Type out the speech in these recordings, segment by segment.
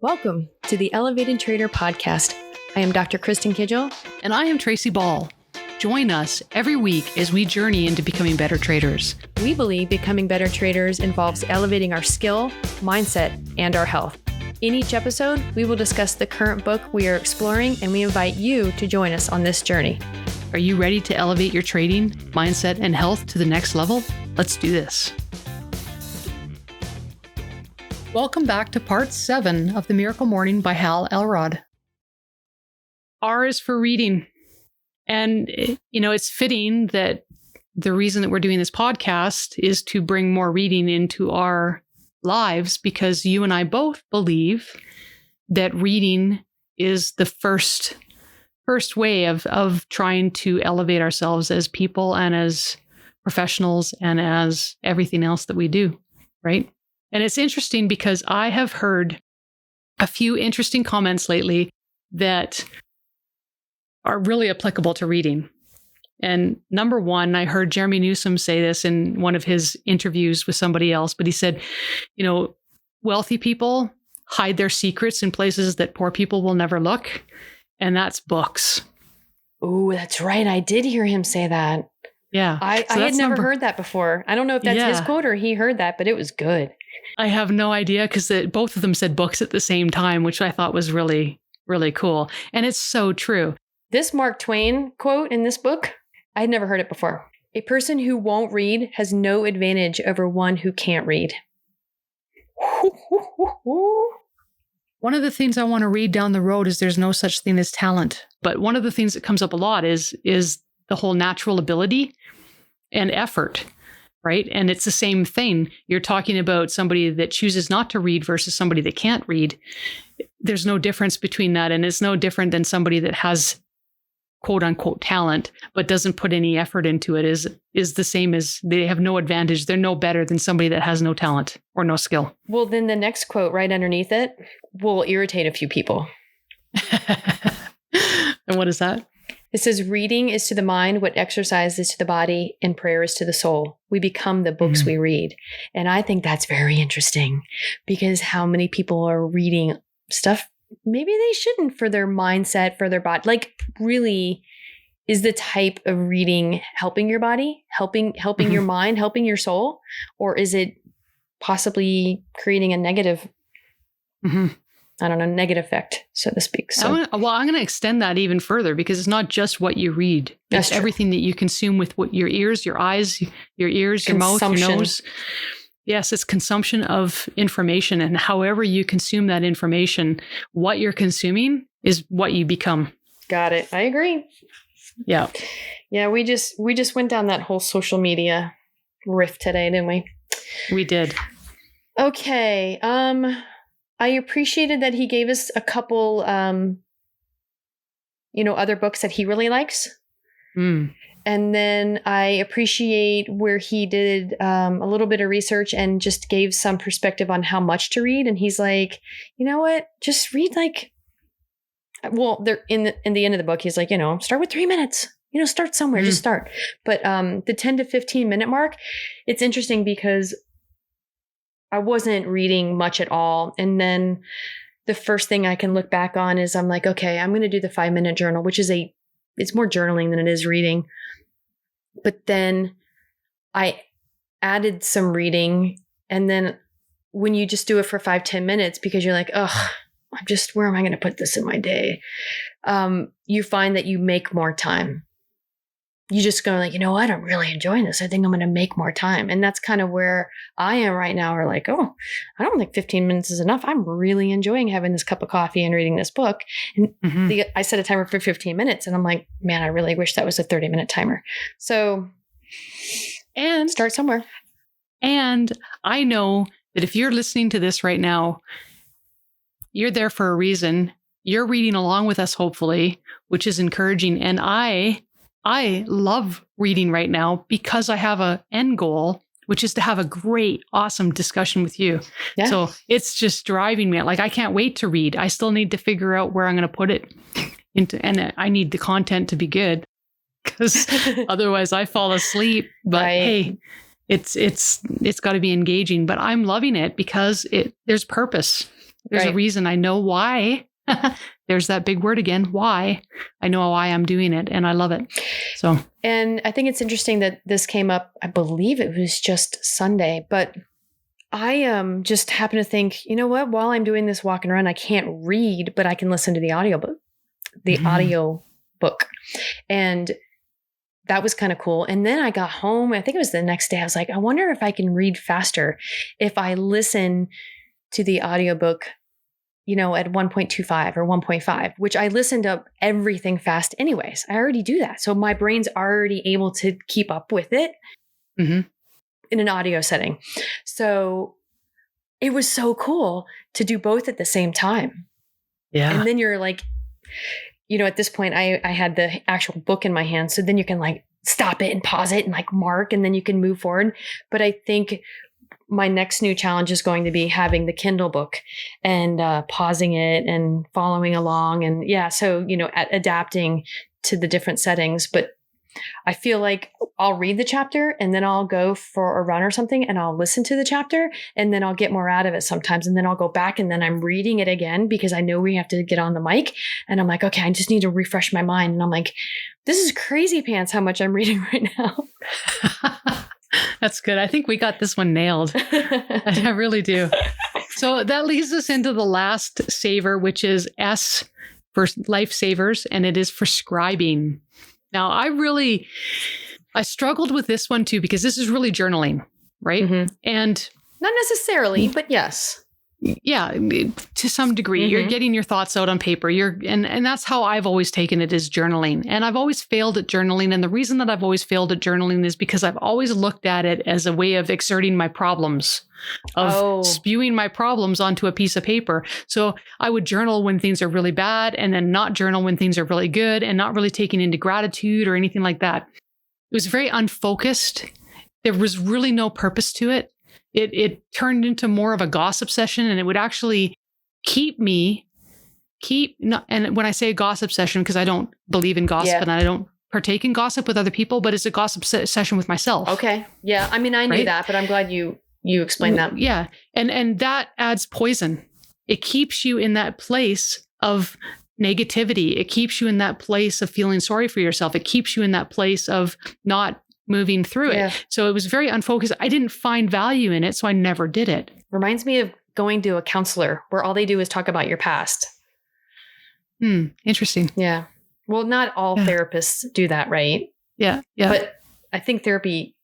Welcome to the Elevated Trader Podcast. I am Dr. Kristin Kidgel. And I am Tracy Ball. Join us every week as we journey into becoming better traders. We believe becoming better traders involves elevating our skill, mindset, and our health. In each episode, we will discuss the current book we are exploring, and we invite you to join us on this journey. Are you ready to elevate your trading, mindset, and health to the next level? Let's do this. Welcome back to part 7 of The Miracle Morning by Hal Elrod. R is for reading. And, it's fitting that the reason that we're doing this podcast is to bring more reading into our lives, because you and I both believe that reading is the first way of trying to elevate ourselves as people and as professionals and as everything else that we do, right? And it's interesting because I have heard a few interesting comments lately that are really applicable to reading. And number one, I heard Jeremy Newsom say this in one of his interviews with somebody else, but he said, wealthy people hide their secrets in places that poor people will never look. And that's books. Oh, that's right. I did hear him say that. Yeah. I had never heard that before. I don't know if that's his quote or he heard that, but it was good. I have no idea, because both of them said books at the same time, which I thought was really, really cool. And it's so true. This Mark Twain quote in this book, I had never heard it before. A person who won't read has no advantage over one who can't read. One of the things I want to read down the road is there's no such thing as talent. But one of the things that comes up a lot is the whole natural ability and effort, right? And it's the same thing. You're talking about somebody that chooses not to read versus somebody that can't read. There's no difference between that. And it's no different than somebody that has quote unquote talent, but doesn't put any effort into it is the same as they have no advantage. They're no better than somebody that has no talent or no skill. Well, then the next quote right underneath it will irritate a few people. And what is that? It says, reading is to the mind what exercise is to the body, and prayer is to the soul. We become the books we read. And I think that's very interesting, because how many people are reading stuff maybe they shouldn't for their mindset, for their body. Like, really, is the type of reading helping your body, helping your mind, helping your soul? Or is it possibly creating a negative, negative effect, so to speak? So, I'm going to extend that even further, because it's not just what you read. It's everything that you consume with what your ears, your eyes, your ears, your mouth, your nose. Yes, it's consumption of information, and however you consume that information, what you're consuming is what you become. Got it. I agree. Yeah. Yeah, we just went down that whole social media riff today, didn't we? We did. Okay. I appreciated that he gave us a couple other books that he really likes. And then I appreciate where he did a little bit of research and just gave some perspective on how much to read. And he's like, you know what? Just read they're in the end of the book, he's like, start with 3 minutes. Start somewhere, just start. But the 10 to 15 minute mark, it's interesting because I wasn't reading much at all. And then the first thing I can look back on is I'm like, okay, I'm going to do the 5-minute journal, which is it's more journaling than it is reading. But then I added some reading. And then when you just do it for 5-10 minutes, because you're like, where am I going to put this in my day? You find that you make more time. You just go like, I'm really enjoying this. I think I'm going to make more time. And that's kind of where I am right now. Or like, I don't think 15 minutes is enough. I'm really enjoying having this cup of coffee and reading this book. And I set a timer for 15 minutes and I'm like, man, I really wish that was a 30-minute timer. So, and start somewhere. And I know that if you're listening to this right now, you're there for a reason. You're reading along with us, hopefully, which is encouraging. And I love reading right now because I have an end goal, which is to have a great, awesome discussion with you. Yeah. So it's just driving me. Like, I can't wait to read. I still need to figure out where I'm going to put it into, and I need the content to be good, because otherwise I fall asleep. But hey, it's got to be engaging. But I'm loving it because there's purpose. There's a reason. I know why. There's that big word again, why. I know why I'm doing it, and I love it. So, and I think it's interesting that this came up, I believe it was just Sunday, but I just happen to think, you know what, while I'm doing this walk and run, I can't read, but I can listen to the audiobook. And that was kind of cool. And then I got home, I think it was the next day, I was like, I wonder if I can read faster if I listen to the audiobook, you know, at 1.25 or 1.5, which I listened up everything fast anyways. I already do that. So my brain's already able to keep up with it in an audio setting. So it was so cool to do both at the same time. Yeah. And then you're like, you know, at this point I had the actual book in my hand. So then you can like stop it and pause it and like mark, and then you can move forward. But I think my next new challenge is going to be having the Kindle book and pausing it and following along. And yeah, so, you know, adapting to the different settings. But I feel like I'll read the chapter and then I'll go for a run or something and I'll listen to the chapter and then I'll get more out of it sometimes. And then I'll go back and then I'm reading it again because I know we have to get on the mic. And I'm like, okay, I just need to refresh my mind. And I'm like, this is crazy pants how much I'm reading right now. That's good. I think we got this one nailed. I really do. So that leads us into the last saver, which is S for lifesavers, and it is for scribing. Now, I struggled with this one too, because this is really journaling, right? Mm-hmm. And not necessarily, but yes. Yeah, to some degree, you're getting your thoughts out on paper. And that's how I've always taken it, is journaling. And I've always failed at journaling. And the reason that I've always failed at journaling is because I've always looked at it as a way of exerting my problems, of spewing my problems onto a piece of paper. So I would journal when things are really bad and then not journal when things are really good, and not really taking into gratitude or anything like that. It was very unfocused. There was really no purpose to it. It turned into more of a gossip session, and it would actually and when I say gossip session, because I don't believe in gossip and I don't partake in gossip with other people, but it's a gossip session with myself. Okay. Yeah. I mean, I knew that, but I'm glad you explained that. Yeah. And that adds poison. It keeps you in that place of negativity. It keeps you in that place of feeling sorry for yourself. It keeps you in that place of not moving through it. So it was very unfocused. I didn't find value in it, so I never did it. Reminds me of going to a counselor where all they do is talk about your past. Interesting. Yeah. Well, not all therapists do that, right? Yeah. Yeah. But I think therapy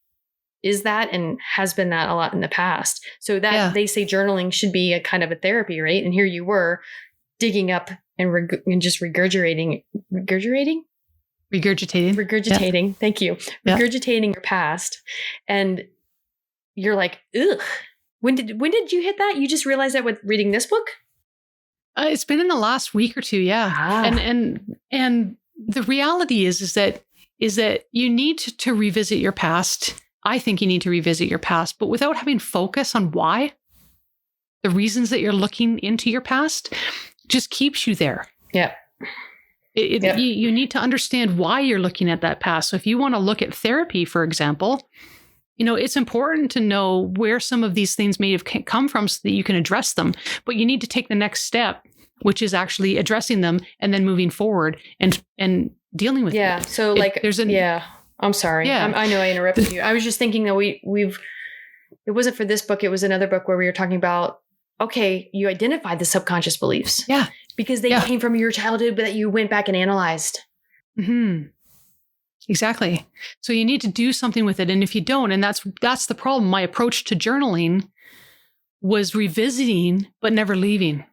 is that and has been that a lot in the past. So that they say journaling should be a kind of a therapy, right? And here you were digging up and just regurgitating. Thank you. Regurgitating your past. And you're like, ugh. When did you hit that? You just realized that with reading this book? It's been in the last week or two. Yeah. And the reality is that you need to revisit your past. I think you need to revisit your past, but without having focus on why, the reasons that you're looking into your past just keeps you there. Yeah. You need to understand why you're looking at that past. So if you want to look at therapy, for example, you know, it's important to know where some of these things may have come from so that you can address them. But you need to take the next step, which is actually addressing them and then moving forward and dealing with it. Yeah. So I'm sorry. Yeah. I know I interrupted you. I was just thinking that it wasn't for this book. It was another book where we were talking about, okay, you identified the subconscious beliefs. Yeah. Because they came from your childhood, but that you went back and analyzed. Mm-hmm. Exactly. So you need to do something with it. And if you don't, and that's the problem. My approach to journaling was revisiting, but never leaving.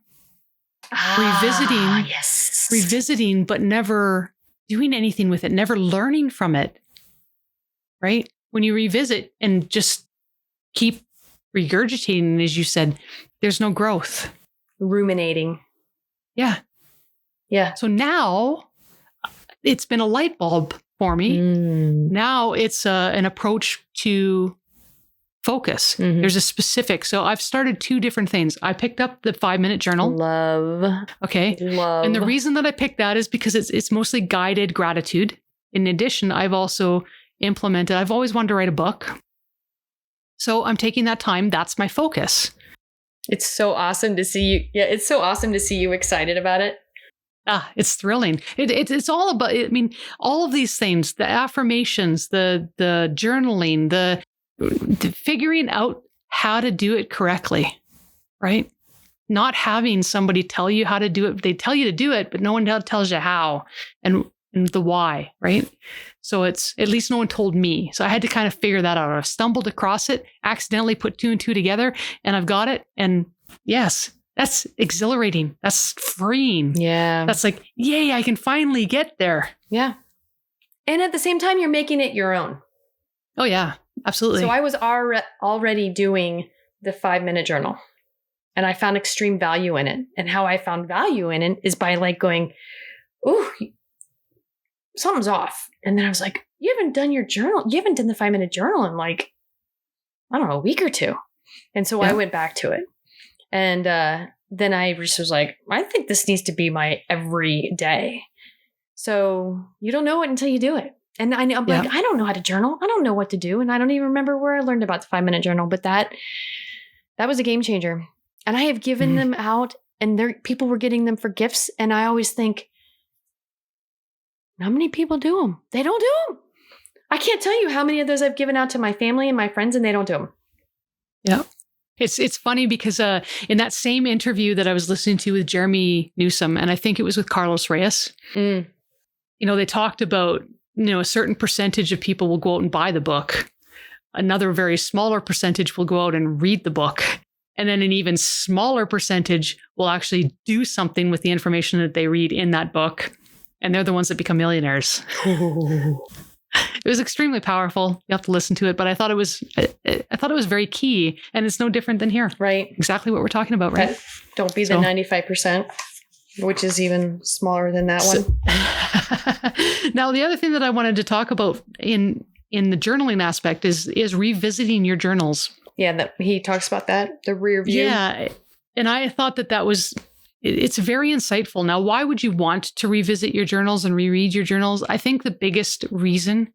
Revisiting, but never doing anything with it, never learning from it. Right? When you revisit and just keep regurgitating, as you said, there's no growth. Ruminating. Yeah. Yeah. So now it's been a light bulb for me. Now it's an approach to focus. Mm-hmm. There's a specific. So I've started 2 different things. I picked up the 5-minute journal. Love. Okay. Love. And the reason that I picked that is because it's mostly guided gratitude. In addition, I've also implemented, I've always wanted to write a book. So I'm taking that time. That's my focus. It's so awesome to see you. Yeah, it's so awesome to see you excited about it. It's thrilling. It's all about, I mean, all of these things, the affirmations, the journaling, the figuring out how to do it correctly, right? Not having somebody tell you how to do it. They tell you to do it, but no one tells you how and the why, right? So it's, at least no one told me. So I had to kind of figure that out. I stumbled across it, accidentally put 2 and 2 together, and I've got it. And yes, that's exhilarating. That's freeing. Yeah. That's like, yay, I can finally get there. Yeah. And at the same time, you're making it your own. Oh, yeah, absolutely. So I was already doing the 5-minute journal, and I found extreme value in it. And how I found value in it is by like going, ooh, something's off. And then I was like, you haven't done your journal. You haven't done the 5-minute journal in like, I don't know, a week or 2. And so I went back to it. And then I just was like, I think this needs to be my every day. So you don't know it until you do it. And I'm like, I don't know how to journal. I don't know what to do. And I don't even remember where I learned about the 5-minute journal, but that was a game changer. And I have given them out, and people were getting them for gifts. And I always think, how many people do them? They don't do them. I can't tell you how many of those I've given out to my family and my friends, and they don't do them. Yeah. It's funny because in that same interview that I was listening to with Jeremy Newsom, and I think it was with Carlos Reyes, they talked about, a certain percentage of people will go out and buy the book. Another very smaller percentage will go out and read the book. And then an even smaller percentage will actually do something with the information that they read in that book. And they're the ones that become millionaires. It was extremely powerful. You have to listen to it, but I thought it was very key, and it's no different than here. Right. Exactly what we're talking about, right? Don't be the 95%, which is even smaller than that one. Now, the other thing that I wanted to talk about in the journaling aspect is revisiting your journals. Yeah, he talks about that, the rear view. Yeah, and I thought that was, it's very insightful. Now, why would you want to revisit your journals and reread your journals? I think the biggest reason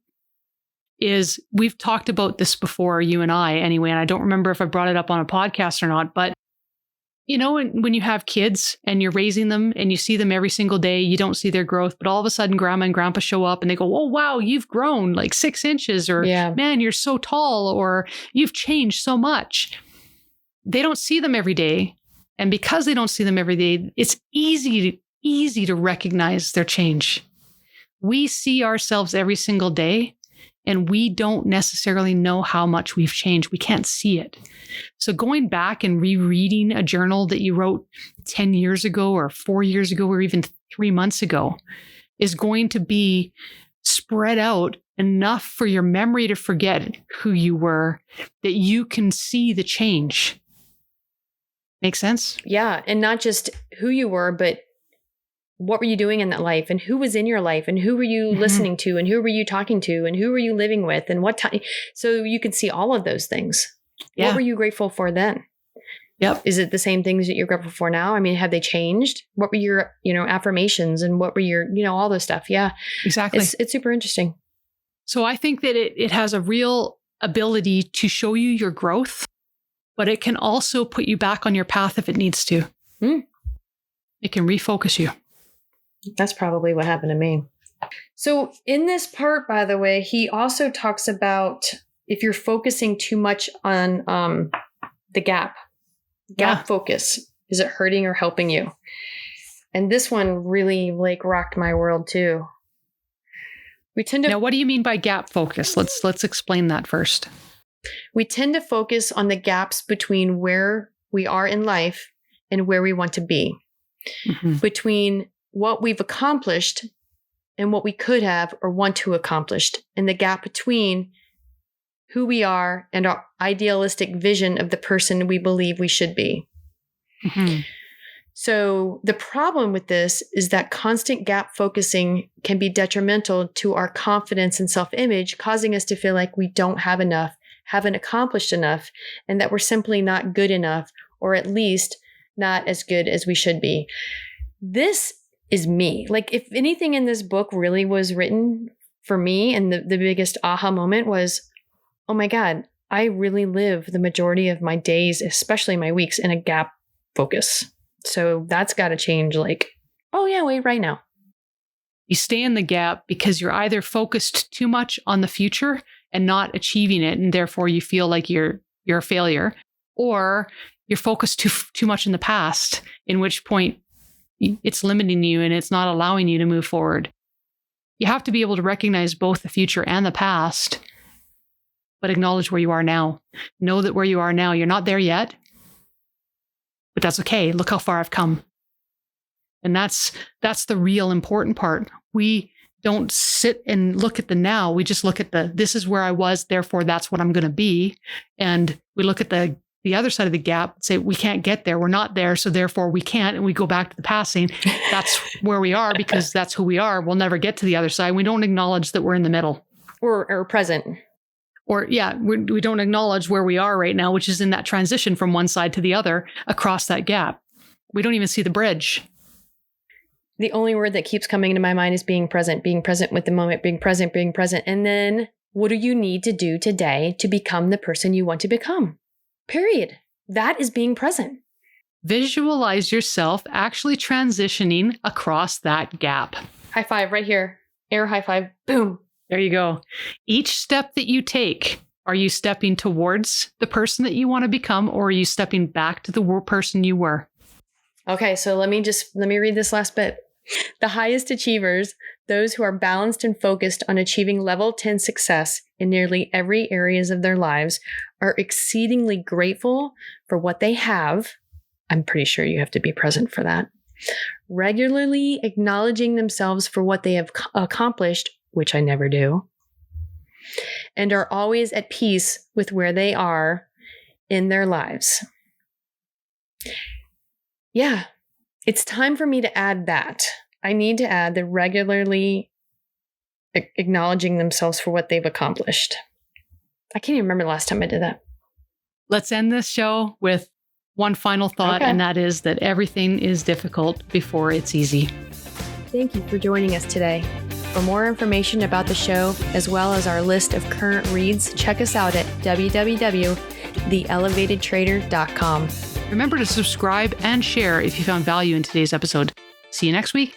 is, we've talked about this before, you and I anyway, and I don't remember if I brought it up on a podcast or not, but when you have kids and you're raising them and you see them every single day, you don't see their growth, but all of a sudden grandma and grandpa show up and they go, oh, wow, you've grown like 6 inches, or man, you're so tall, or you've changed so much. They don't see them every day. And because they don't see them every day, it's easy to recognize their change. We see ourselves every single day, and we don't necessarily know how much we've changed. We can't see it. So going back and rereading a journal that you wrote 10 years ago or 4 years ago or even 3 months ago is going to be spread out enough for your memory to forget who you were, that you can see the change. Make sense? Yeah. And not just who you were, but what were you doing in that life, and who was in your life, and who were you listening to, and who were you talking to, and who were you living with, and what time. So you could see all of those things. Yeah. What were you grateful for then? Yep. Is it the same things that you're grateful for now? I mean, have they changed? What were your, affirmations, and what were your, all this stuff? Yeah, exactly. It's super interesting. So I think that it has a real ability to show you your growth, but it can also put you back on your path if it needs to. It can refocus you. That's probably what happened to me. So in this part, by the way, he also talks about if you're focusing too much on the gap focus, is it hurting or helping you? And this one really rocked my world too. We tend to. Now, what do you mean by gap focus? Let's explain that first. We tend to focus on the gaps between where we are in life and where we want to be, between what we've accomplished and what we could have or want to accomplish, and the gap between who we are and our idealistic vision of the person we believe we should be. So the problem with this is that constant gap focusing can be detrimental to our confidence and self-image, causing us to feel like we don't have enough, haven't accomplished enough, and that we're simply not good enough, or at least not as good as we should be. This is me. If anything in this book really was written for me, and the biggest aha moment was, oh my God, I really live the majority of my days, especially my weeks, in a gap focus. So that's got to change. Like, oh yeah, wait, right now. You stay in the gap because you're either focused too much on the future and not achieving it, and therefore you feel like you're a failure, or you're focused too much in the past, in which point it's limiting you and it's not allowing you to move forward. You have to be able to recognize both the future and the past, but acknowledge where you are now. Know that where you are now, you're not there yet, but that's okay. Look how far I've come. And that's the real important part. We don't sit and look at the now. We just look at this is where I was, therefore that's what I'm going to be. And we look at the other side of the gap and say, we can't get there. We're not there. So therefore we can't. And we go back to the past saying, that's where we are because that's who we are. We'll never get to the other side. We don't acknowledge that we're in the middle. Or present. Or yeah, we don't acknowledge where we are right now, which is in that transition from one side to the other across that gap. We don't even see the bridge. The only word that keeps coming to my mind is being present with the moment, being present. And then what do you need to do today to become the person you want to become? Period. That is being present. Visualize yourself actually transitioning across that gap. High five right here. Air high five. Boom. There you go. Each step that you take, are you stepping towards the person that you want to become, or are you stepping back to the person you were? Okay, so let me read this last bit. The highest achievers, those who are balanced and focused on achieving level 10 success in nearly every areas of their lives, are exceedingly grateful for what they have. I'm pretty sure you have to be present for that. Regularly acknowledging themselves for what they have accomplished, which I never do, and are always at peace with where they are in their lives. Yeah, it's time for me to add that. I need to add the regularly acknowledging themselves for what they've accomplished. I can't even remember the last time I did that. Let's end this show with one final thought, and that is that everything is difficult before it's easy. Thank you for joining us today. For more information about the show, as well as our list of current reads, check us out at www.theelevatedtrader.com. Remember to subscribe and share if you found value in today's episode. See you next week.